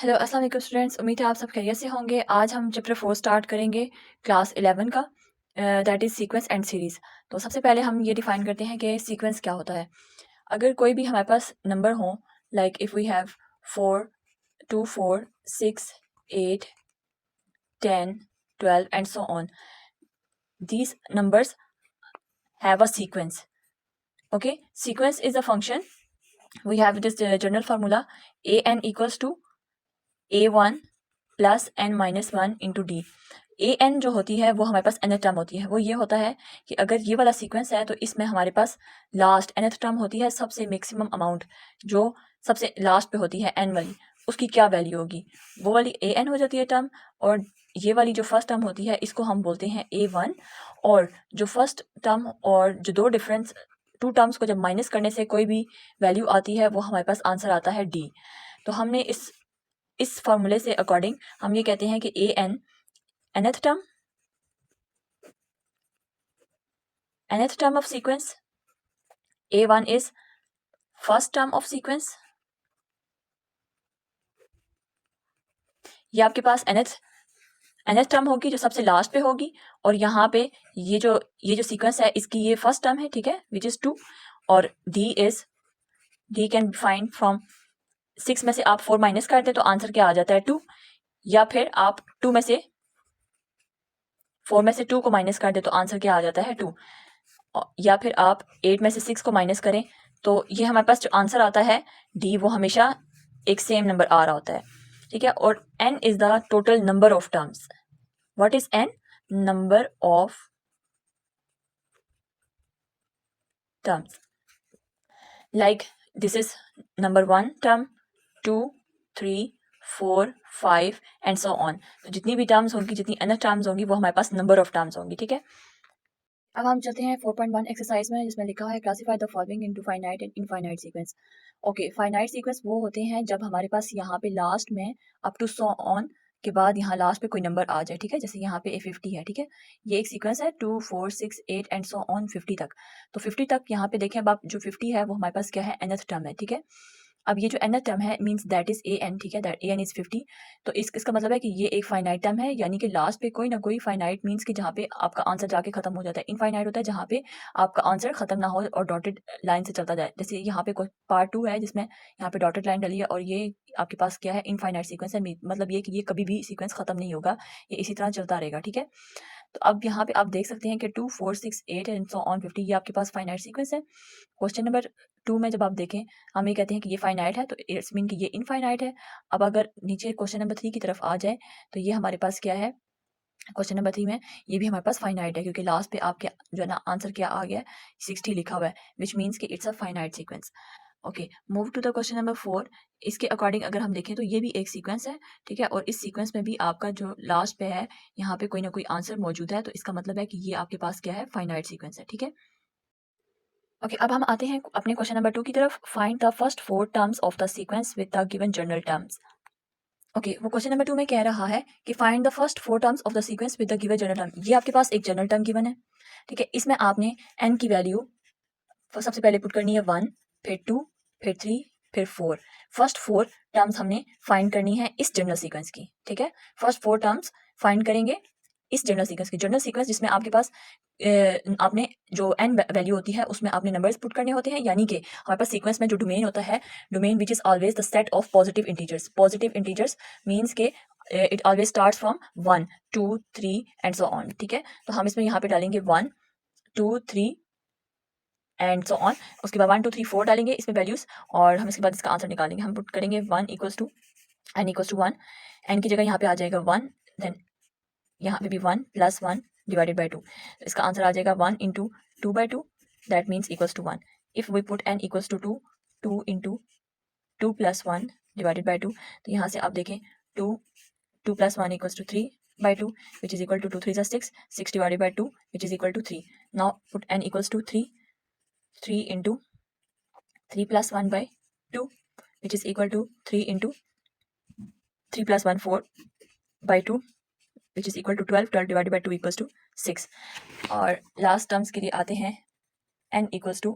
Hello अस्सलाम वालेकुम students, उम्मीद है आप सब खैरियत से होंगे। आज हम चैप्टर 4 स्टार्ट करेंगे क्लास 11 का, that is sequence and series. तो सबसे पहले हम ये डिफ़ाइन करते हैं कि सीक्वेंस क्या होता है। अगर कोई भी हमारे पास नंबर हो, like if we have 4 2 4 6 8 10 12 and so on, these numbers have a sequence. Okay, sequence is a function. We have this general formula: an equals to a1 plus n minus one into D. A N जो होती है वो हमारे पास nth term होती है। वो ये होता है कि अगर ये वाला सीक्वेंस है तो इसमें हमारे पास लास्ट nth टर्म होती है, सबसे मैक्सिमम अमाउंट जो सबसे लास्ट पे होती है n वाली, उसकी क्या वैल्यू होगी, वो वाली ए एन हो जाती है टर्म। और ये वाली जो फर्स्ट टर्म होती है इसको हम बोलते हैं ए वन। और जो फर्स्ट टर्म और जो दो डिफरेंस टू टर्म्स को जब माइनस करने से कोई भी वैल्यू आती है वो हमारे पास आंसर आता है डी। तो हमने इस फॉर्मूले से अकॉर्डिंग हम ये कहते हैं कि A N nth term of sequence, a1 is first term of sequence। ये आपके पास nth टर्म होगी जो सबसे लास्ट पे होगी, और यहाँ पे ये जो सीक्वेंस है इसकी ये फर्स्ट टर्म है, ठीक है, विच इज 2। और D can be find from 6 में से आप 4 माइनस करते तो आंसर क्या आ जाता है 2, या फिर आप 2 में से 4 में से 2 को माइनस कर दे तो आंसर क्या आ जाता है 2, या फिर आप 8 में से 6 को माइनस करें तो ये हमारे पास जो आंसर आता है डी वो हमेशा एक सेम नंबर आ रहा होता है, ठीक है। और n is the total number of terms. What is n? Number of terms. Like this is number 1 term, 2 3 4 5 and so on. तो जितनी भी टर्म्स होंगी, जितनी nth टर्म्स होंगी वो हमारे पास नंबर ऑफ टर्म्स होंगी, ठीक है। अब हम चलते हैं 4.1 एक्सरसाइज में, जिसमें लिखा है classify the following into finite and infinite sequence. Okay, finite sequence वो होते हैं जब हमारे पास यहाँ पे लास्ट में अप टू सो ऑन के बाद यहाँ लास्ट पे कोई नंबर आ जाए, ठीक है। जैसे यहाँ पे 50 है, ठीक है। ये एक सीक्वेंस है 2 4 6 8 एंड सो ऑन 50 तक। तो 50 तक यहाँ पे देखें, अब आप जो 50 है वो हमारे पास क्या है, nth टर्म है, ठीक है। अब ये जो nth टर्म है means that is A N, ठीक है, दैट ए एन इज 50। तो इसका मतलब है कि ये एक फाइनाइट टर्म है, यानी कि लास्ट पे कोई ना कोई फाइनाइट मींस कि जहाँ पे आपका आंसर जाके खत्म हो जाता है। इनफाइनाइट होता है जहाँ पे आपका आंसर खत्म ना हो और डॉटेड लाइन से चलता जाए। जैसे यहाँ पे कोई पार्ट 2 है जिसमें यहाँ पे डॉटेड लाइन डली है, और ये आपके पास क्या है, इनफाइनाइट सीक्वेंस है। मतलब ये कि ये कभी भी सीक्वेंस खत्म नहीं होगा, ये इसी तरह चलता रहेगा, ठीक है। तो अब यहाँ पे आप देख सकते हैं कि 2 4 6 8 एंड सो ऑन 50 ये आपके पास फाइनाइट सीक्वेंस है। क्वेश्चन नंबर 2 में जब आप देखें, हम ये कहते हैं कि ये फाइनाइट है, तो इट्स मीन कि ये इनफाइनाइट है। अब अगर नीचे क्वेश्चन नंबर 3 की तरफ आ जाए तो ये हमारे पास क्या है, क्वेश्चन नंबर 3 में ये भी हमारे पास फाइनाइट है, क्योंकि लास्ट पे आपके जो है ना आंसर क्या आ गया है, 60 लिखा हुआ है, विच मीन्स कि it's a finite sequence. Okay, move to the question number 4। इसके अकॉर्डिंग अगर हम देखें तो ये भी एक सीक्वेंस है, ठीक है। और इस सीक्वेंस में भी आपका जो लास्ट पे है यहाँ पे कोई ना कोई आंसर मौजूद है, तो इसका मतलब है कि ये आपके पास क्या है, फाइनाइट सीक्वेंस है, ठीक है। ओके, अब हम आते हैं अपने क्वेश्चन नंबर 2 की तरफ। Find the first 4 terms of the sequence with the given general terms. Okay, वो क्वेश्चन नंबर 2 में कह रहा है कि find the first 4 terms of the sequence with the given general term. ये आपके पास एक जनरल टर्म गिवन है, ठीक है। इसमें आपने n की वैल्यू सबसे पहले पुट करनी है 1, फिर 2, फिर 3, फिर 4। फर्स्ट 4 टर्म्स हमने फाइंड करनी है इस जनरल सीक्वेंस की, ठीक है। फर्स्ट 4 टर्म्स फाइंड करेंगे इस जनरल सीक्वेंस की। जनरल सीक्वेंस जिसमें आपके पास आपने जो n वैल्यू होती है उसमें आपने नंबर्स पुट करने होते हैं, यानी कि हमारे पास सीक्वेंस में जो डोमेन होता है, domain which is always the set of positive integers. Positive integers means के it always starts from 1 2 3 and so on, ठीक है। तो हम इसमें यहाँ पे डालेंगे 1 2 3 एंड सो ऑन। उसके बाद 1 2 3 4 डालेंगे इसमें वैल्यूज, और हम इसके बाद इसका आंसर निकालेंगे। हम पुट करेंगे 1 equals to n equals to 1, n की जगह यहाँ पे आ जाएगा 1, देन यहाँ पे भी 1 प्लस 1 डिवाइडेड बाई 2। तो इसका आंसर आ जाएगा 1 into 2 by 2, that means equals to 1। If we put n equals to 2, 2 into 2 plus 1 divided by 2, तो यहाँ से आप देखें 2 plus 1 equals to 3 by 2, which is equal to 2 3 is 6, 6 divided by 2, which is equal to 3. Now put n equals to 3, 3 into 3 plus 1 by 2, which is equal to 3 into 3 plus 1 4 by 2, which is equal to 12. 12 divided by 2 equals to 6. और last terms के लिए आते हैं n equals to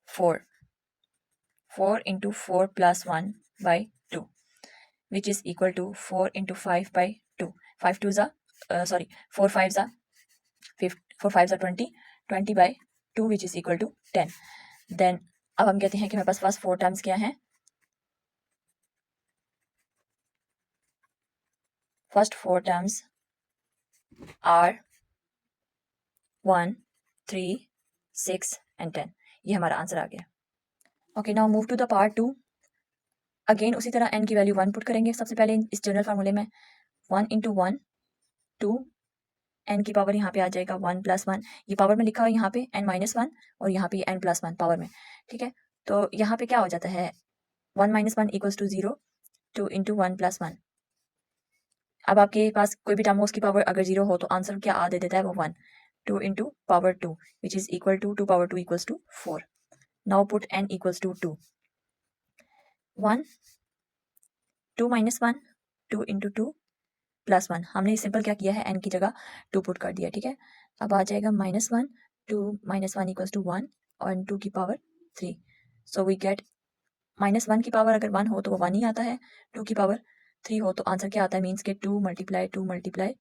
4, 4 into 4 plus 1 by 2, which is equal to 4 into 5 by 2. 5 2s are, 4 5s are 4 5s are 20, 20 by 2 which is equal to 10. Then अब हम कहते हैं कि हमारे पास फर्स्ट 4 टर्म्स क्या हैं? First 4 terms are 1, 3, 6 and 10. ये हमारा आंसर आ गया. Okay, now move to the part 2. Again उसी तरह n की वैल्यू 1 पुट करेंगे सबसे पहले इस जनरल फार्मूले में. 1 इंटू 1 2, n की पावर यहाँ पे आ जाएगा 1 प्लस 1. ये पावर में लिखा हुआ है यहाँ पे n माइनस 1 और यहाँ पे n प्लस 1 पावर में. ठीक है, तो यहाँ पे क्या हो जाता है? 1 minus 1 equals to 0. 2 into 1 plus 1. अब आपके पास कोई भी टर्म हो उसकी पावर अगर 0 हो तो आंसर क्या आ दे देता है? वो 1. 2 into power 2 which is equal to 2 power 2 equals to 4. Now put n equals to 2. 1 2 minus 1 2 into 2 plus 1. हमने सिंपल क्या किया है? n की जगह 2 पुट कर दिया. ठीक है, अब आ जाएगा माइनस 1. 2 माइनस 1 इक्वल्स टू 1 और 2 की power 3. So we get minus 1 की पावर अगर 1 हो तो वो 1 ही आता है. 2 की पावर 3 हो तो आंसर क्या आता है? मीन्स के 2 मल्टीप्लाई 2 मल्टीप्लाई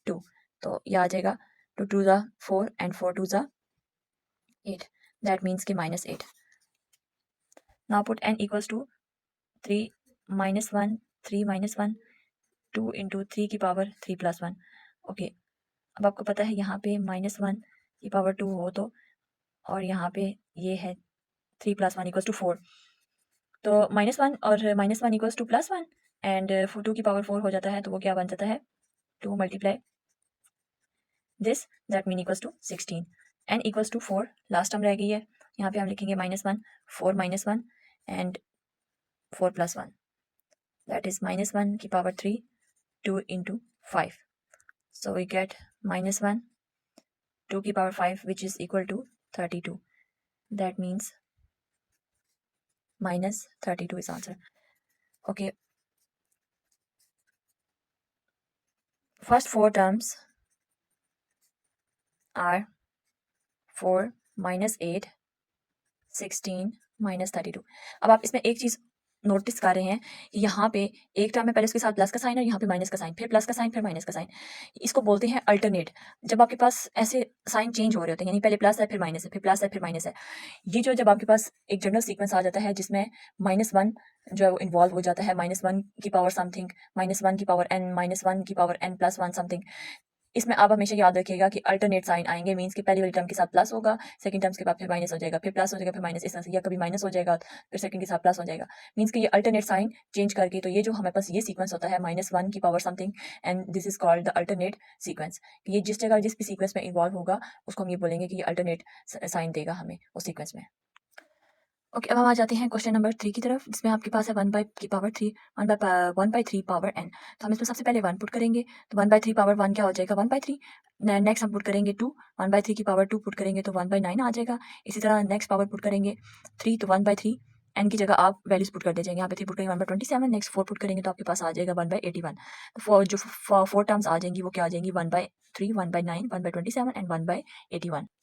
2. तो ये आ जाएगा 2 2 ज़ा 4 एंड 4 2 ज़ा 8. दैट मीन्स के minus 8. Now put n equals to 3 minus 1 3 minus 1 2 into 3 की पावर 3 प्लस 1. ओके, अब आपको पता है यहाँ पे माइनस 1 की पावर 2 हो तो, और यहाँ पे ये है 3 प्लस 1 इक्वल्स टू 4. तो माइनस 1 और minus 1 equals two plus 1 and 2 की पावर 4 हो जाता है तो वो क्या बन जाता है? 2 multiply this, that mean equals to 16. n equals to 4 last term रह गई है. यहाँ पे हम लिखेंगे minus 1 4 minus 1 and 4 plus 1. That is minus 1 की power 3 2 into 5. So we get minus 1 2 की power 5 which is equal to 32. That means minus 32 is answer. Okay, first 4 terms are 4 minus 8 16 minus 32. अब आप इसमें एक चीज़ नोटिस कर रहे हैं कि यहाँ पे एक टर्म में पहले उसके साथ प्लस का साइन और यहाँ पे माइनस का साइन, फिर प्लस का साइन, फिर माइनस का साइन. इसको बोलते हैं अल्टरनेट. जब आपके पास ऐसे साइन चेंज हो रहे होते हैं, यानी पहले प्लस है फिर माइनस है, फिर प्लस है फिर माइनस है, ये जो जब आपके पास एक जनरल सीक्वेंस आ जाता है जिसमें माइनस 1 जो है वो इन्वॉल्व हो जाता है, माइनस 1 की पावर समथिंग, माइनस 1 की पावर n, माइनस 1 की पावर n प्लस 1 समथिंग, इसमें आप हमेशा याद रखिएगा कि अल्टरनेट साइन आएंगे. मीन्स कि पहली वाली टर्म के साथ प्लस होगा, सेकंड टर्म्स के बाद फिर माइनस हो जाएगा, फिर प्लस हो जाएगा, फिर माइनस, इस तरह से, या कभी माइनस हो जाएगा फिर सेकंड के साथ प्लस हो जाएगा. मीन्स कि ये अल्टरनेट साइन चेंज करके, तो ये जो हमारे पास ये सीक्वेंस होता है माइनस 1 की power something and this is called the alternate sequence. ये जिस जगह जिस भी सीक्वेंस में इन्वॉल्व होगा उसको हम ये बोलेंगे कि ये अल्टरनेट साइन देगा हमें उस सीक्वेंस में. ओके, अब हम आ जाते हैं क्वेश्चन नंबर 3 की तरफ, जिसमें आपके पास है 1 बाई की पावर 3 1 बाई 3 पावर n. तो हम इसमें सबसे पहले 1 पुट करेंगे तो 1 बाई 3 पावर 1 क्या हो जाएगा? 1 बाई 3. नेक्स्ट हम पुट करेंगे 2, 1 बाई 3 की पावर 2 पुट करेंगे तो 1 बाई 9 आ जाएगा. इसी तरह नेक्स्ट पावर पुट करेंगे 3 तो 1 बाई 3 n की जगह आप वैल्यूज पुट कर दीजिएंगे. यहाँ पे 3 पुट करेंगे 1 बाई 27, नेक्स्ट 4 पुट करेंगे तो आपके पास आ जाएगा 1 बाई 81. तो जो 4 टर्म्स आ जाएंगी वो क्या आ जाएंगी? 1 by 3 1 by 9 1 by 27 and 1 by 81.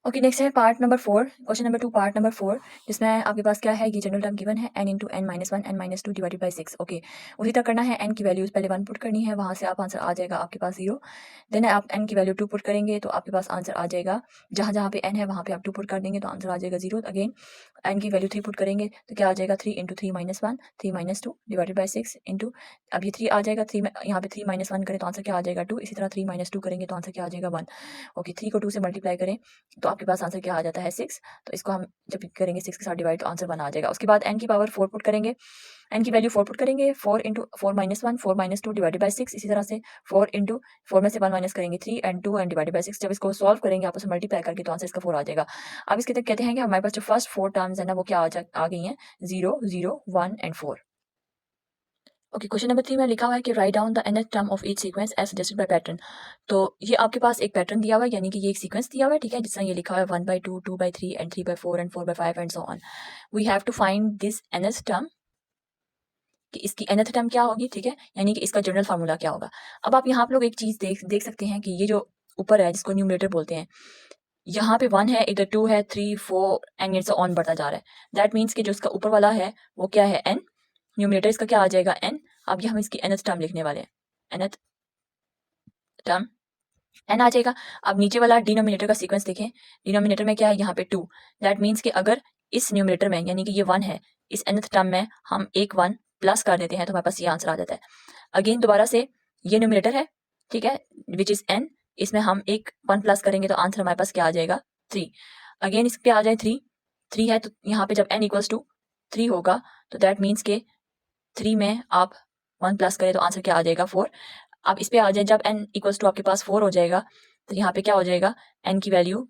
Okay, next है part number 4, question number 2 part number 4, जिसमें आपके पास क्या है? ये जनरल टर्म गिवन है n into n minus 1 n minus 2 divided by 6. Okay, उसी तरह करना है. n की वैल्यूज पहले 1 पुट करनी है, वहाँ से आप आंसर आ जाएगा आपके पास 0. देन आप n की वैल्यू 2 पुट करेंगे तो आपके पास आंसर आ जाएगा, जहाँ जहाँ पे n है वहाँ पे आप 2 पुट कर देंगे तो आंसर आ जाएगा 0. अगेन n की वैल्यू 3 पुट करेंगे तो क्या आ जाएगा? 3 into 3 minus 1 3 minus 2 divided by 6 into, अब ये 3 आ जाएगा, 3 यहाँ पे 3 माइनस 1 करें तो आंसर क्या आ जाएगा? 2. इसी तरह 3 माइनस 2 करेंगे तो आंसर क्या आ जाएगा? 1. ओके, 3 को 2 से मल्टीप्लाई करें तो आपके पास आंसर क्या आ जाता है? 6. तो इसको हम जब करेंगे 6 के साथ डिवाइड तो आंसर 1 आ जाएगा. उसके बाद n की पावर 4 पुट करेंगे, n की वैल्यू 4 पुट करेंगे, 4 into 4 minus 1 4 minus 2 divided by 6. इसी तरह से 4 इंटू 4 में से 1 माइनस करेंगे 3 एंड 2 एंड डिवाइडेड बाई 6. जब इसको सॉल्व करेंगे आपस में मल्टीप्लाई करके तो आंसर इसका 4 आ जाएगा. अब इसके तक कहते हैं कि हमारे पास जो फर्स्ट 4 टर्म्स है ना वो क्या आ गई हैं? 0 0 1 एंड 4. ओके, क्वेश्चन नंबर 3 में लिखा हुआ है कि write down the nth term of each sequence as suggested by pattern. तो ये आपके पास एक पैटर्न दिया हुआ है, यानी कि ये एक सीक्वेंस दिया हुआ है. ठीक है, जिस तरह ये लिखा हुआ है 1 by 2 2 by 3 and 3 by 4 and 4 by 5 and so on. We have to find this nth term, कि इसकी nth टर्म क्या होगी. ठीक है, यानी कि इसका जनरल फार्मूला क्या होगा. अब आप यहाँ आप लोग एक चीज़ देख सकते हैं कि ये जो ऊपर है जिसको न्यूमरेटर बोलते हैं, यहाँ पे 1 है, इधर 2 है, 3, 4 एंड इट्स ऑन बढ़ता जा रहा है। दैट मीन्स कि जो इसका ऊपर वाला है वो क्या है, n। न्यूमरेटर इसका क्या आ जाएगा, n। अब ये हम इसकी nth टर्म लिखने वाले हैं, nth टर्म n आ जाएगा। अब नीचे वाला डिनोमिनेटर का सीक्वेंस देखें, डिनोमिनेटर में क्या है, यहाँ पे 2। दैट मीन्स कि अगर इस न्यूमरेटर में यानी कि ये 1 है, इस nth टर्म में हम एक 1 प्लस कर देते हैं तो हमारे पास ये आंसर आ जाता है। अगेन दोबारा से ये न्यूमरेटर है, ठीक है, विच इज n। इसमें हम एक 1 प्लस करेंगे तो आंसर हमारे पास क्या आ जाएगा, 3। अगेन इस पे आ जाए 3, 3 है तो यहाँ पे जब n इक्वल्स टू 3 होगा तो दैट मीन्स के 3 में आप 1 प्लस करें तो आंसर क्या आ जाएगा, 4। अब इस पे आ जाए, जब n इक्वल्स टू आपके पास 4 हो जाएगा तो यहाँ पे क्या हो जाएगा, n की वैल्यू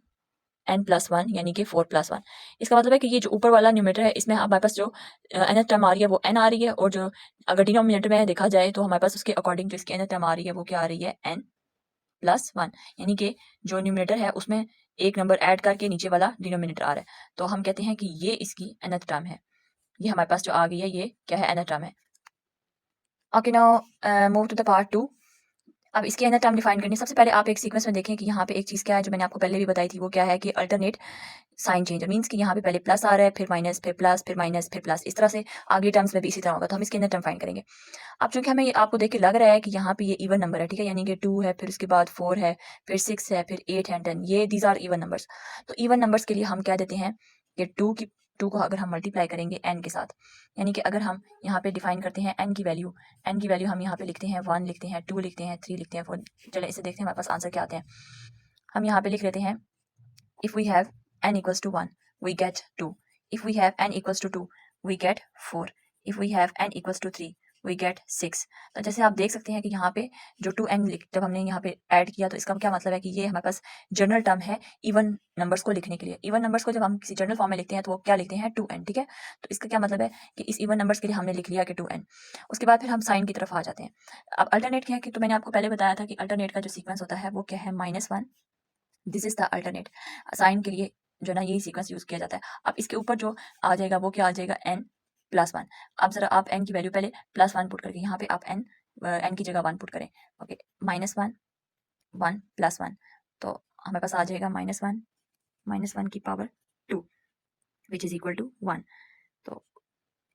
n+1 यानी कि 4+1। इसका मतलब है कि ये जो ऊपर वाला न्यूमरेटर है इसमें हमारे पास जो nth टर्म आ रही है वो n आ रही है, और जो अगर डिनोमिनेटर में देखा जाए तो हमारे पास उसके अकॉर्डिंग जो इसकी nth टर्म आ रही है वो क्या आ रही है, n+1। यानी कि जो न्यूमरेटर है उसमें एक नंबर ऐड करके नीचे वाला डिनोमिनेटर आ रहा है, तो हम कहते हैं कि ये इसकी nth टर्म है। ये हमारे पास जो आ गई है ये क्या है, nth टर्म है। Okay, now move to the part 2। अब इसके nth टर्म डिफाइन करनी है। सबसे पहले आप एक सीक्वेंस में देखें कि यहाँ पे एक चीज़ क्या है जो मैंने आपको पहले भी बताई थी, वो क्या है कि अल्टरनेट साइन चेंज मीन्स कि यहाँ पे पहले प्लस आ रहा है, फिर माइनस, फिर प्लस, फिर माइनस, फिर प्लस, इस तरह से आगे टर्म्स में भी इसी तरह होगा। तो हम इसके अंदर टर्म फाइंड करेंगे। अब चूंकि हमें ये आपको देख के लग रहा है कि यहाँ पे ये इवन नंबर है, ठीक है, यानी कि 2 है, फिर उसके बाद 4 है, फिर 6 है, फिर 8 है, 10, ये दीज आर इवन नंबर्स। तो इवन नंबर्स के लिए हम कह देते हैं कि 2 को अगर हम मल्टीप्लाई करेंगे n के साथ, यानी कि अगर हम यहाँ पे डिफाइन करते हैं n की वैल्यू हम यहाँ पे लिखते हैं 1, लिखते हैं 2, लिखते हैं 3, लिखते हैं 4। चले इसे देखते हैं हमारे पास आंसर क्या आते हैं। हम यहाँ पे लिख लेते हैं, if we have n equals to 1 we get 2, if we have n equals to 2 we get 4, if we have n equals to 3 we get 6। तो जैसे आप देख सकते हैं कि यहाँ पे जो 2n जब हमने यहाँ पे ऐड किया तो इसका क्या मतलब है कि ये हमारे पास जनरल टर्म है इवन नंबर्स को लिखने के लिए। इवन नंबर्स को जब हम किसी जनरल फॉर्म में लिखते हैं तो वो क्या लिखते हैं, 2n, ठीक है। तो इसका क्या मतलब है कि इस इवन नंबर्स के लिए हमने लिख लिया कि 2n। उसके बाद फिर हम साइन की तरफ आ जाते हैं। अब अल्टरनेट क्या है कि, तो मैंने आपको पहले बताया था कि अल्टरनेट का जो सीक्वेंस होता है वो क्या है, -1। This is the alternate sign के लिए जो ना यही सीक्वेंस यूज किया जाता है। अब इसके ऊपर जो आ जाएगा वो क्या आ जाएगा, n+1। अब जरा आप n की वैल्यू पहले +1 पुट करके यहाँ पे आप n की जगह 1 पुट करें। ओके, -1, 1 +1, तो हमारे पास आ जाएगा -1 की power 2 which is equal to 1। तो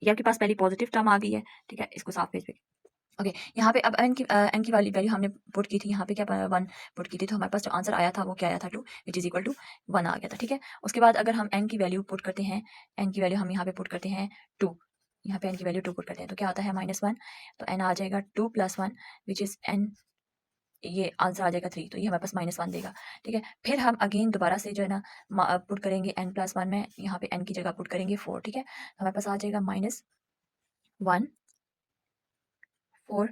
ये आपके पास पहली पॉजिटिव टर्म आ गई है, ठीक है। इसको साफ पेज पे ओके, यहाँ पे अब n की वाली वैल्यू हमने पुट की थी, यहाँ पे क्या 1 पुट की थी, तो हमारे पास जो आंसर आया था वो क्या आया था, 2 विच इज इक्वल टू 1 आ गया था, ठीक है। उसके बाद अगर हम n की वैल्यू पुट करते हैं, n की वैल्यू हम यहाँ पे पुट करते हैं 2, यहाँ पे n की वैल्यू 2 पुट करते हैं तो क्या आता है, -1, तो n आ जाएगा 2 + 1 विच इज n, ये आंसर आ जाएगा 3, तो ये हमारे पास -1 देगा, ठीक है। फिर हम अगेन दोबारा से जो है ना पुट करेंगे n+1 में, यहाँ पे n की जगह पुट करेंगे 4, ठीक है। तो हमारे पास आ जाएगा -1 4,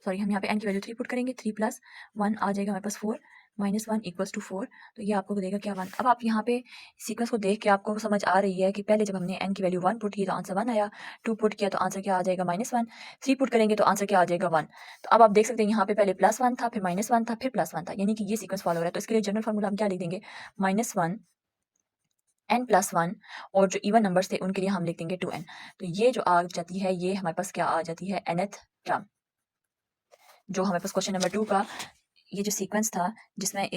सॉरी हम यहाँ पे n की वैल्यू 3 पुट करेंगे, 3 + 1 आ जाएगा हमारे पास 4, -1 इक्वल्स टू 4, तो ये आपको देगा क्या, 1। अब आप यहाँ पे सीक्वेंस को देख के आपको समझ आ रही है कि पहले जब हमने n की वैल्यू 1 पुट की तो आंसर 1 आया, 2 पुट किया तो आंसर क्या आ जाएगा, -1, 3 पुट करेंगे तो आंसर क्या आ जाएगा, 1। तो अब आप देख सकते हैं यहाँ पे पहले +1 था, फिर -1 था, फिर +1 था, यानी कि ये सीक्वेंस फॉलो हो रहा है। तो इसके लिए जनरल फार्मूला हम क्या लिख देंगे, -1 n+1, और जो इवन नंबर्स थे उनके लिए हम लिख देंगे 2n। तो ये जो आ जाती है ये हमारे पास क्या आ जाती है, nth टर्म। जो हमारे पास क्वेश्चन नंबर 2 का ये जो सीक्वेंस था जिसमें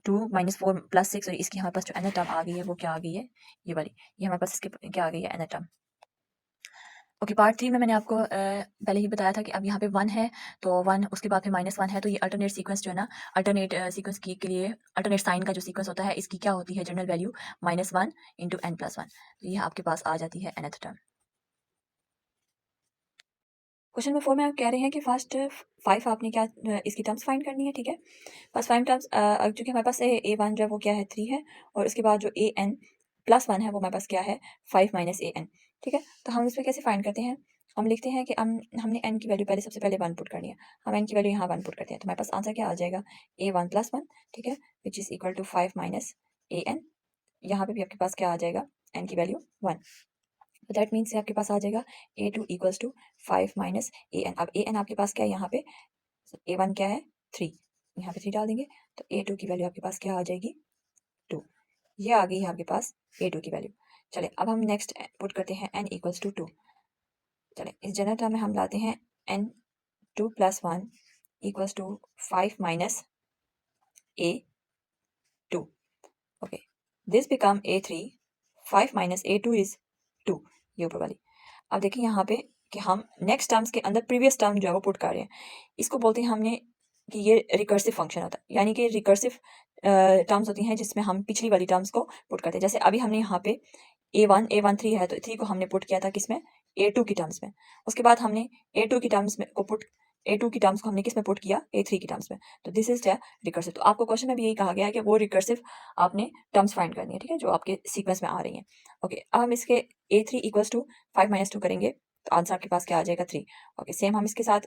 2 - 4 + 6, और इसकी हमारे पास जो nth टर्म आ गई है वो क्या आ गई है, ये वाली, ये हमारे पास इसके क्या आ गई है, nth टर्म। ओके, पार्ट 3 में मैंने आपको पहले ही बताया था कि अब यहाँ पे 1 है तो 1, उसके बाद फिर -1 है, तो ये अल्टरनेट सीक्वेंस जो है ना, अल्टरनेट सीक्वेंस की के लिए अल्टरनेट साइन का जो सीक्वेंस होता है इसकी क्या होती है, जनरल वैल्यू -1 × n+1, तो ये आपके पास आ जाती है nth टर्म। क्वेश्चन नंबर 4 में आप कह रहे हैं कि फर्स्ट 5 आपने क्या इसकी टर्म्स फाइंड करनी है, ठीक है। फर्स्ट 5 टर्म्स चूँकि हमारे पास a1 जो है वो क्या है, 3 है, और उसके बाद जो an+1 है वो हमारे पास क्या है, 5 - an, ठीक है। तो हम इसमें कैसे फाइंड करते हैं, हम लिखते हैं कि हमने n की वैल्यू पहले सबसे पहले 1 पुट करनी है, हम n की वैल्यू यहाँ 1 पुट करते हैं तो हमारे पास आंसर क्या आ जाएगा, a1+1, ठीक है, which is equal to 5 - an। यहाँ पे भी आपके पास क्या आ जाएगा, n की वैल्यू 1, तो दैट मीन्स आपके पास आ जाएगा a2 इक्वल्स टू 5 - an। अब an आपके पास क्या है, यहाँ पे a1 क्या है, 3, यहाँ पे 3 डाल देंगे तो a2 की वैल्यू आपके पास क्या आ जाएगी, 2। ये आ गई है आपके पास a2 की वैल्यू। चले अब हम नेक्स्ट पुट करते हैं n इक्वल्स टू 2। चले इस जनरल टर्म में हम लाते हैं n2 + 1 equals to 5 - a, 2. Okay, this become A3, 5 minus A2 is 2, ये ऊपर वाली। अब देखिए यहाँ पे कि हम नेक्स्ट टर्म्स के अंदर प्रीवियस टर्म जो है वो पुट कर रहे हैं, इसको बोलते हैं हमने कि ये रिकर्सिव फंक्शन होता है, यानी कि रिकर्सिव टर्म्स होती हैं जिसमें हम पिछली वाली टर्म्स को पुट करते हैं। जैसे अभी हमने यहाँ पे A1 3 है, तो 3 को हमने पुट किया था किसमें, A2 की टर्म्स में। उसके बाद हमने A2 की टर्म्स में को पुट A2 की टर्म्स को हमने किस में पुट किया, A3 की टर्म्स में। तो दिस इज रिकर्सिव। तो आपको क्वेश्चन में भी यही कहा गया है कि वो रिकर्सिव आपने टर्म्स फाइंड करनी है, ठीक है, जो आपके सीक्वेंस में आ रही हैं। ओके, अब हम इसके A3 इक्वल्स टू 5 माइनस 2 करेंगे, तो आंसर आपके पास क्या आ जाएगा, 3। ओके, सेम हम इसके साथ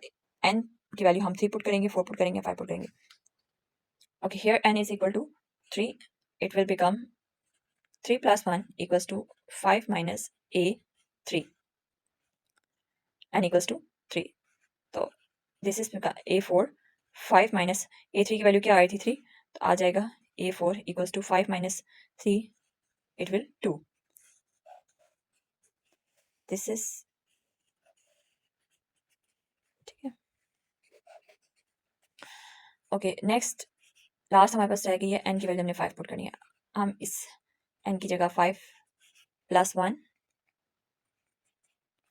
n की वैल्यू हम 3 पुट करेंगे, 4 पुट करेंगे, 5 पुट करेंगे। Okay, here n is equal to 3, it will become 3 plus 1 equals to 5 minus A3, n equals to 3. तो this is A4, 5 minus A3 की वैल्यू क्या आ रही थी, 3, तो आ जाएगा A4 equals to 5 minus 3, it will 2। This is, ठीक है। ओके, नेक्स्ट लास्ट हमारे पास रह गई है n की वैल्यू हमने 5 पुट करनी है। हम इस n की जगह 5 प्लस 1,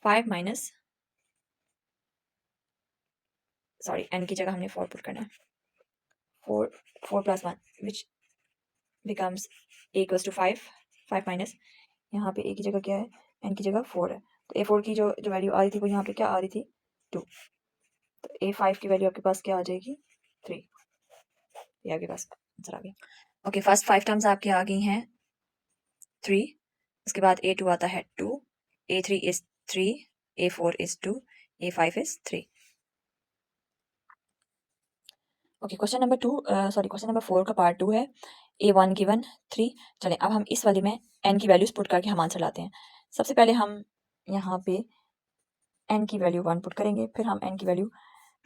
5 माइनस, सॉरी, n की जगह हमने 4 पुट करना है, 4 plus 1 which becomes A equals to 5, 5 minus, यहाँ पे A की जगह क्या है, n की जगह 4 है, तो A4 की जो वैल्यू आ रही थी वो यहाँ पे क्या आ रही थी, 2। तो A5 की वैल्यू आपके पास क्या आ जाएगी, 3। ये आपके पास आंसर आ गया। ओके, फर्स्ट 5 टर्म्स आपके आ गई हैं 3, उसके बाद A2 आता है 2, A3 is 3, A4 is 2, A5 is 3। Okay, question number 2, sorry, question number 4 का पार्ट 2 है। A1 given 3। चलें, अब हम इस वाले में n की वैल्यूज पुट करके हम आंसर लाते हैं। सबसे पहले हम यहाँ पे n की वैल्यू 1 पुट करेंगे, फिर हम n की वैल्यू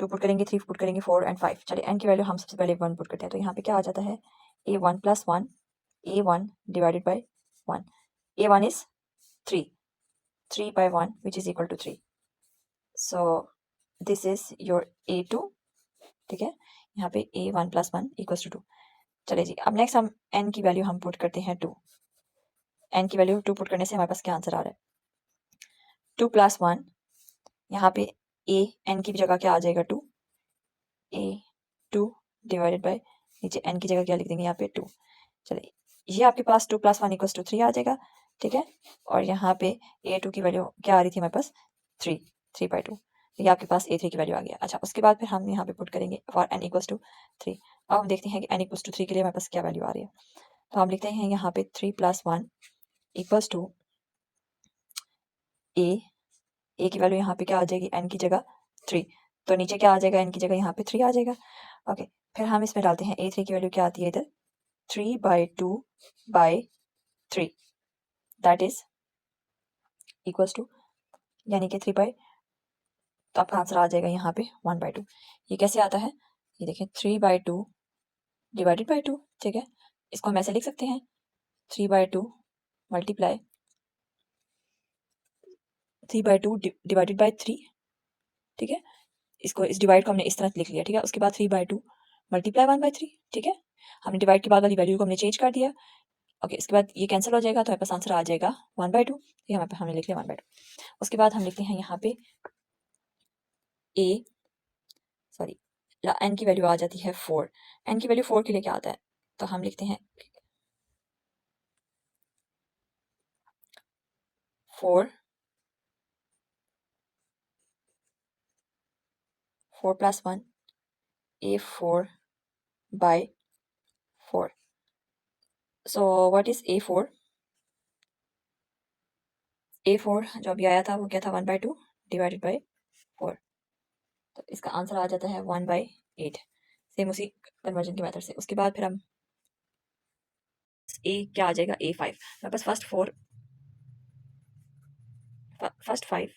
2 पुट करेंगे, 3 पुट करेंगे, 4 एंड 5। चलिए, n की वैल्यू हम सबसे पहले 1 पुट करते हैं, तो यहाँ पे क्या आ जाता है, A1 plus 1, A1 divided by 1। A1 is 3, 3 by 1 which is equal to 3. So this is your A2, ठीक है, यहाँ पे A1 प्लस 1 इक्वल्स टू 2। चलिए जी, अब नेक्स्ट हम n की वैल्यू हम पुट करते हैं 2। n की वैल्यू 2 पुट करने से हमारे पास क्या आंसर आ रहा है, 2 प्लस 1, यहाँ पे a n की जगह क्या आ जाएगा, 2, A2 डिवाइडेड बाई, नीचे n की जगह क्या लिख देंगे, यहाँ पे 2। चलिए, ये आपके पास 2 प्लस 1 इक्वल्स टू 3 आ जाएगा, ठीक है, और यहाँ पे A2 की वैल्यू क्या आ रही थी हमारे पास, 3, 3/2। ये आपके पास A3 की वैल्यू आ गया। अच्छा, उसके बाद फिर हम यहाँ पे पुट करेंगे फॉर n इक्वल्स टू 3। अब हम देखते हैं कि n इक्वल्स टू 3 के लिए हमारे पास क्या वैल्यू आ रही है। तो हम लिखते हैं यहाँ पे 3 प्लस 1 इक्वल्स टू a की वैल्यू यहाँ पे क्या आ जाएगी, n की जगह 3, तो नीचे क्या आ जाएगा, n की जगह यहाँ पे 3 आ जाएगा। ओके, फिर हम इसमें डालते हैं A3 की वैल्यू क्या आती है इधर, 3/2/3, दैट इज इक्वल्स टू, यानी कि 3 बाई, तो आपका आंसर आ जाएगा यहाँ पे 1/2। ये कैसे आता है, ये देखें, 3/2 डिवाइडेड बाई 2, ठीक है, इसको हम ऐसे लिख सकते हैं, 3/2 मल्टीप्लाई 3/2 डिवाइडेड बाई 3, ठीक है, इसको इस डिवाइड को हमने इस तरह लिख लिया, ठीक है। उसके बाद 3/2 मल्टीप्लाई 1/3, ठीक है, हमने डिवाइड के बाद वाली वैल्यू को हमने चेंज कर दिया। ओके, इसके बाद ये कैंसिल हो जाएगा, तो हमारे पास आंसर आ जाएगा 1/2, ये हमारे हमने लिख लिया 1/2। उसके बाद हम लिखते हैं यहाँ पे सॉरी, n की वैल्यू आ जाती है 4। n की वैल्यू 4 के लिए क्या आता है, तो हम लिखते हैं 4 plus 1 A4 by 4। So what is A4? A4 जो अभी आया था वो क्या था, 1/2 डिवाइडेड बाई 4, तो इसका आंसर आ जाता है 1/8, सेम उसी कन्वर्जन के मेथड से। उसके बाद फिर हम ए क्या आ जाएगा, A5। मेरे पास first 5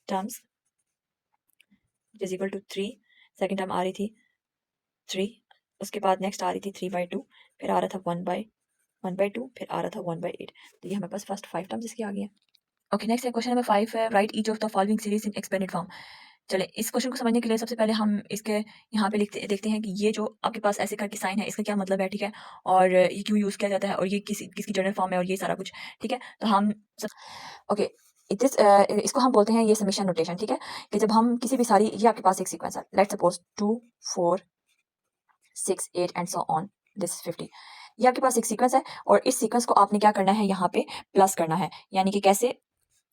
terms is equal to 3, second term आ रही थी 3, उसके बाद नेक्स्ट आ रही थी 3/2, फिर आ रहा था 1/2, फिर आ रहा था 1/8। तो ये हमारे पास फर्स्ट 5 टर्म्स इसकी आ गई है। ओके, नेक्स्ट है क्वेश्चन नंबर 5 है, right each of the following series in expanded form. चले इस क्वेश्चन को समझने के लिए सबसे पहले हम इसके यहाँ पे देखते हैं कि ये जो आपके पास ऐसे करके साइन है इसका क्या मतलब है, ठीक है, और ये क्यों यूज़ किया जाता है और ये किसकी जनरल फॉर्म है और ये सारा कुछ, ठीक है। तो हम ओके इसको हम बोलते हैं ये समेशन नोटेशन, ठीक है, कि जब हम किसी भी सारी, ये आपके पास एक सीक्वेंस है, let's suppose 2 4 6 8 and so on, this is 50। ये आपके पास एक सीक्वेंस है और इस सीक्वेंस को आपने क्या करना है, यहाँ पे प्लस करना है, यानी कि कैसे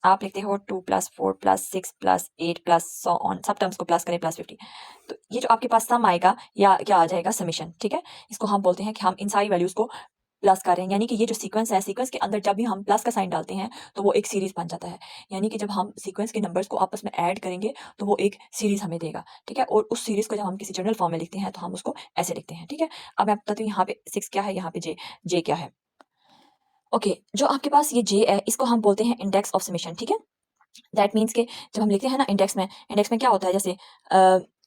आप लिखते हो 2 + 4 + 6 + 8 + सो ऑन, सब टर्म्स को प्लस करें +50। तो ये जो आपके पास सम आएगा या क्या आ जाएगा, समेशन, ठीक है। इसको हम बोलते हैं कि हम इन सारी वैल्यूज को प्लस कर रहे हैं, यानी कि ये जो सीक्वेंस है, सीक्वेंस के अंदर जब भी हम प्लस का साइन डालते हैं तो वो एक सीरीज बन जाता है, यानी कि जब हम सीक्वेंस के नंबर्स को आपस में ऐड करेंगे तो वो एक सीरीज हमें देगा, ठीक है। और उस सीरीज को जब हम किसी जनरल फॉर्म में लिखते हैं तो हम उसको ऐसे लिखते हैं, ठीक है। अब मैं बताती हूँ यहाँ पे 6 क्या है, यहाँ पे जे क्या है। ओके, जो आपके पास ये जे है इसको हम बोलते हैं इंडेक्स ऑफ समेशन, ठीक है। दैट मीन्स के जब हम लिखते हैं ना इंडेक्स में क्या होता है, जैसे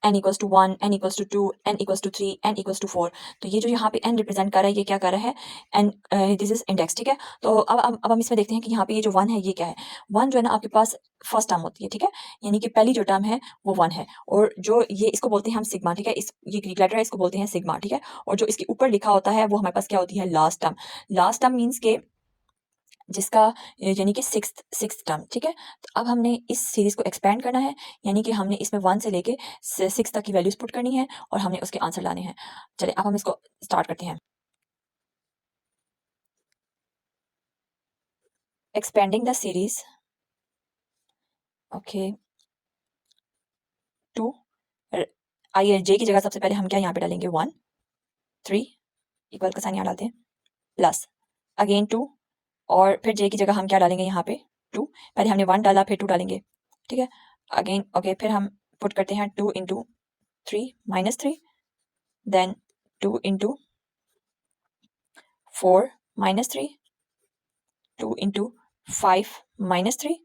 n equals to 1, n equals to 2, n equals to 3, n equals to 4। तो ये जो यहाँ पे n रिप्रेजेंट कर रहा है, ये क्या कर रहा है, n, दिस इज इंडेक्स, ठीक है। तो अब हम इसमें देखते हैं कि यहाँ पे ये जो 1 है ये क्या है। 1 जो है ना आपके पास फर्स्ट टर्म होती है, ठीक है, यानी कि पहली जो टर्म है वो 1 है, और जो ये इसको बोलते हैं हम सिग्मा, ठीक है, ये ग्रीक लेटर है, इसको बोलते हैं सिग्मा, ठीक है। और जो इसके ऊपर लिखा होता है वो हमारे पास क्या होती है, लास्ट टर्म मीन्स के जिसका यानी कि सिक्स्थ टर्म, ठीक है। तो अब हमने इस सीरीज को एक्सपेंड करना है, यानी कि हमने इसमें 1 से लेके 6 तक की वैल्यूज पुट करनी है और हमने उसके आंसर लाने हैं। चलिए अब हम इसको स्टार्ट करते हैं। Expanding the series, okay, to, आइए जे की जगह सबसे पहले हम क्या यहाँ पे डालेंगे, 1 3, इक्वल का साइन यहाँ डालते हैं, प्लस अगेन 2, और फिर जे की जगह हम क्या डालेंगे यहाँ पे 2, पहले हमने 1 डाला फिर 2 डालेंगे, ठीक है। अगेन ओके, फिर हम पुट करते हैं 2 इंटू 3 -3, then 2 into 4 -3, 2 into 5 -3,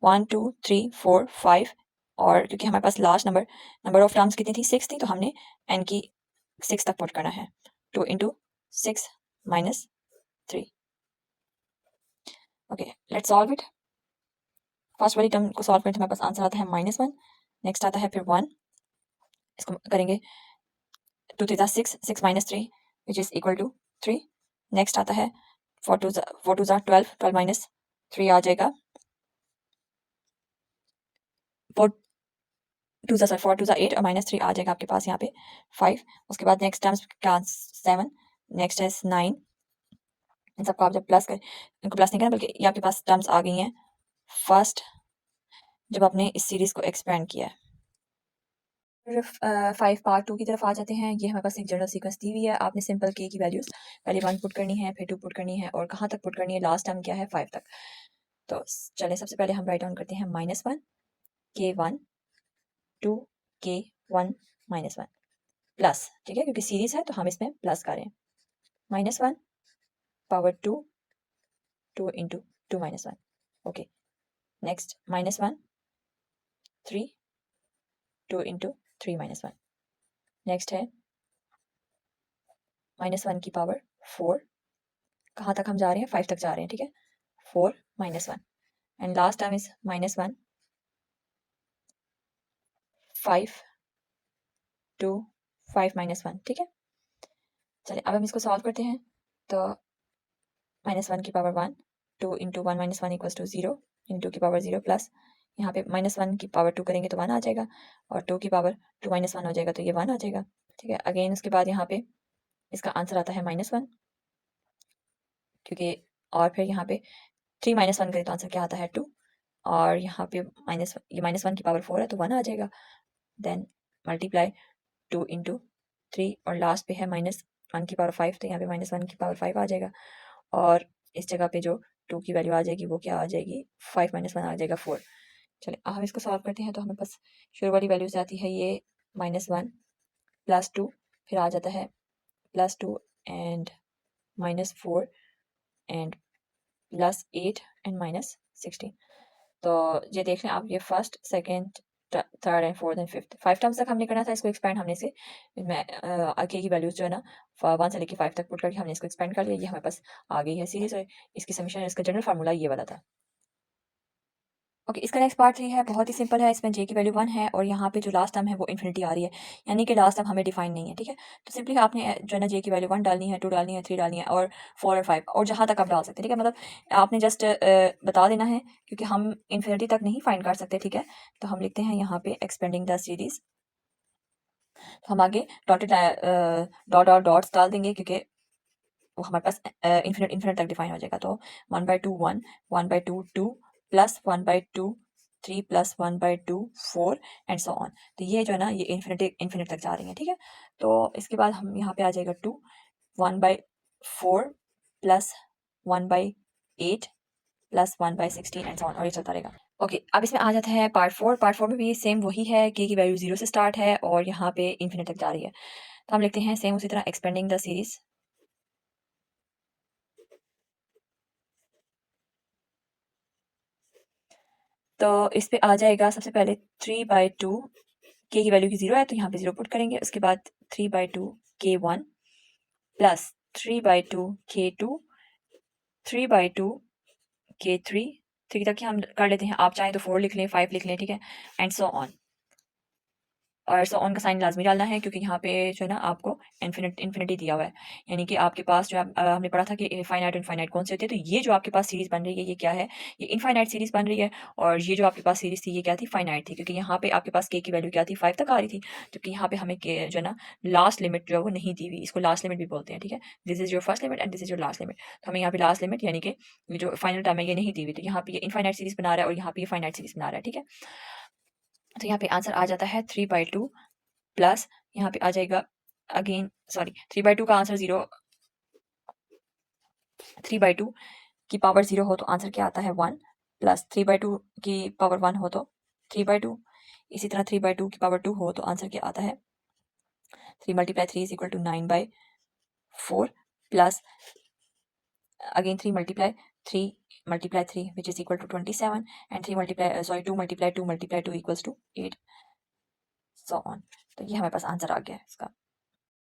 1 2 3 4 5, और क्योंकि हमारे पास लास्ट नंबर ऑफ टर्म्स कितनी थी, 6 थी, तो हमने n की 6 तक पुट करना है, 2 into 6 -3। Okay, let's solve it. First वाली टर्म को सॉल्व करने से हमारे पास आंसर आता है -1, नेक्स्ट आता है फिर 1, इसको करेंगे 2 3 6, 6 -3 which is equal to 3, next आता है 4 2 12, 12 -3 आ जाएगा, 4 2 4 2 8 और -3 आ जाएगा आपके पास यहाँ पे 5। उसके बाद नेक्स्ट टर्म्स क्या, 7, नेक्स्ट है 9। इन सबको आप जब प्लस करें, इनको प्लस नहीं करना बल्कि ये आपके पास टर्म्स आ गई हैं फर्स्ट जब आपने इस सीरीज को एक्सपेंड किया है। फिर 5 पार्ट 2 की तरफ आ जाते हैं। ये हमारे पास एक जनरल सीक्वेंस दी हुई है, आपने सिंपल के की वैल्यूज पहले 1 पुट करनी है, फिर 2 पुट करनी है, और कहाँ तक पुट करनी है, लास्ट टर्म क्या है, 5 तक। तो चले सबसे पहले हम राइट डाउन करते हैं -1 k1 2 k1 -1 प्लस, ठीक है, क्योंकि सीरीज है तो हम इसमें प्लस करें, -1 power 2 2 into 2 -1, okay, next -1 3 2 into 3 -1, next है -1 की पावर 4, कहाँ तक हम जा रहे हैं, 5 तक जा रहे हैं, ठीक है, 4 -1, एंड लास्ट टर्म इज -1 5 2 5 -1, ठीक है। चलिए अब हम इसको सॉल्व करते हैं। तो -1 की power 1, 2 into 1 -1 equals to 0, into की पावर 0 प्लस यहाँ पे -1 की पावर 2 करेंगे तो 1 आ जाएगा, और 2 की पावर 2 -1 हो जाएगा तो ये 1 आ जाएगा, ठीक है। अगेन उसके बाद यहाँ पे इसका आंसर आता है -1, क्योंकि और फिर यहाँ पे 3 -1 करें तो आंसर क्या आता है 2, और यहाँ पे ये -1 की पावर 4 है तो 1 आ जाएगा, देन मल्टीप्लाई 2 इंटू 3, और लास्ट पे है -1 की पावर 5, तो यहाँ पे -1 की पावर 5 आ जाएगा, और इस जगह पे जो 2 की वैल्यू आ जाएगी वो क्या आ जाएगी, 5 -1 आ जाएगा 4। चलिए अब हम इसको सॉल्व करते हैं। तो हमें बस शुरू वाली वैल्यू से आती है ये -1 प्लस 2, फिर आ जाता है +2 एंड -4 एंड +8 एंड -16। तो ये देख लें आप, ये first second third and fourth and fifth 5 terms तक हमने करना था। इसको एक्सपेंड हमने से के की वैल्यूज जो है ना 1 से लेके 5 तक पुट करके हमने इसको एक्सपेंड कर लिया। ये हमारे पास आ गई है सीरीज, और इसकी समीशन, इसका जनरल फार्मूला ये वाला था। ओके, इसका नेक्स्ट पार्ट 3 है, बहुत ही सिंपल है। इसमें जे की वैल्यू 1 है और यहाँ पे जो लास्ट टर्म है वो इन्फिनिटी आ रही है, यानी कि लास्ट टर्म हमें डिफाइन नहीं है, ठीक है। तो सिंपली आपने जो है ना जे की वैल्यू 1 डालनी है, 2 डालनी है, 3 डालनी है और 4 और 5 और जहाँ तक आप डाल सकते हैं, ठीक है। मतलब आपने जस्ट बता देना है, क्योंकि हम इन्फिनिटी तक नहीं फाइंड कर सकते, ठीक है। तो हम लिखते हैं यहाँ पे एक्सपेंडिंग द सीरीज। तो हम आगे डॉटेड डॉट और डॉट्स डाल देंगे, क्योंकि वो हमारे पास इन्फिनिट इन्फिनिट तक डिफाइन हो जाएगा। तो 1/2 1, 1/2 2, plus 1/2 3, plus 1/2 4 and so on. तो ये जो है ना ये इन्फिनिट तक जा रही है, ठीक है। तो इसके बाद हम यहाँ पे आ जाएगा 2, 1/4 plus 1/8 plus 1/16 and so on, और ये चलता रहेगा। ओके, अब इसमें आ जाता है पार्ट 4। पार्ट 4 में भी सेम वही है, के की वैल्यू 0 से स्टार्ट है और यहाँ पे इन्फिनिट तक जा रही है। तो हम लिखते हैं सेम उसी तरह एक्सपेंडिंग द सीरीज। तो इस पे आ जाएगा सबसे पहले 3/2, के की वैल्यू की 0 है तो यहाँ पे 0 पुट करेंगे। उसके बाद 3/2 k1 प्लस 3/2 k2, 3/2 k3, 3 तक ही हम कर लेते हैं, आप चाहें तो 4 लिख लें, 5 लिख लें, ठीक है, एंड सो ऑन। और सो ऑन का साइन लाजमी डालना है, क्योंकि यहाँ पे जो है ना आपको इन्फिनिटी दिया हुआ है, यानी कि आपके पास जो है हमने पढ़ा था कि फाइनाइट इनफाइनाइट कौन से होते हैं। तो ये जो आपके पास सीरीज बन रही है ये क्या है, ये इनफाइनाइट सीरीज बन रही है। और ये जो आपके पास सीरीज थी ये क्या थी, फाइनाइट थी, क्योंकि यहाँ पे आपके पास के की वैल्यू क्या थी, 5 तक आ रही थी। जबकि यहाँ पे हमें जो है ना लास्ट लिमिट जो है वो नहीं दी हुई, इसको लास्ट लिमिट भी बोलते हैं, ठीक है। This is your first limit and this is your last limit. तो हमें यहाँ पे लास्ट लिमिट यानी कि ये जो फाइनल टर्म है ये नहीं दी हुई, तो यहाँ पे ये इनफाइनाइट सीरीज बना रहा है और यहाँ पे ये फाइनाइट सीरीज बना रहा है, ठीक है। तो यहाँ पे आंसर आ जाता है 3/2 प्लस यहाँ पे आ जाएगा अगेन, सॉरी 3/2 का आंसर 0, 3/2 की पावर 0 हो तो आंसर क्या आता है 1, प्लस 3/2 की पावर 1 हो तो 3/2, इसी तरह 3/2 की पावर 2 हो तो आंसर क्या आता है 3 × 3 is equal to 9/4, plus again 3 × 3 × 3 which is equal to 27 and 2 × 2 × 2 equals to 8, so on। तो ये हमारे पास आंसर आ गया है इसका।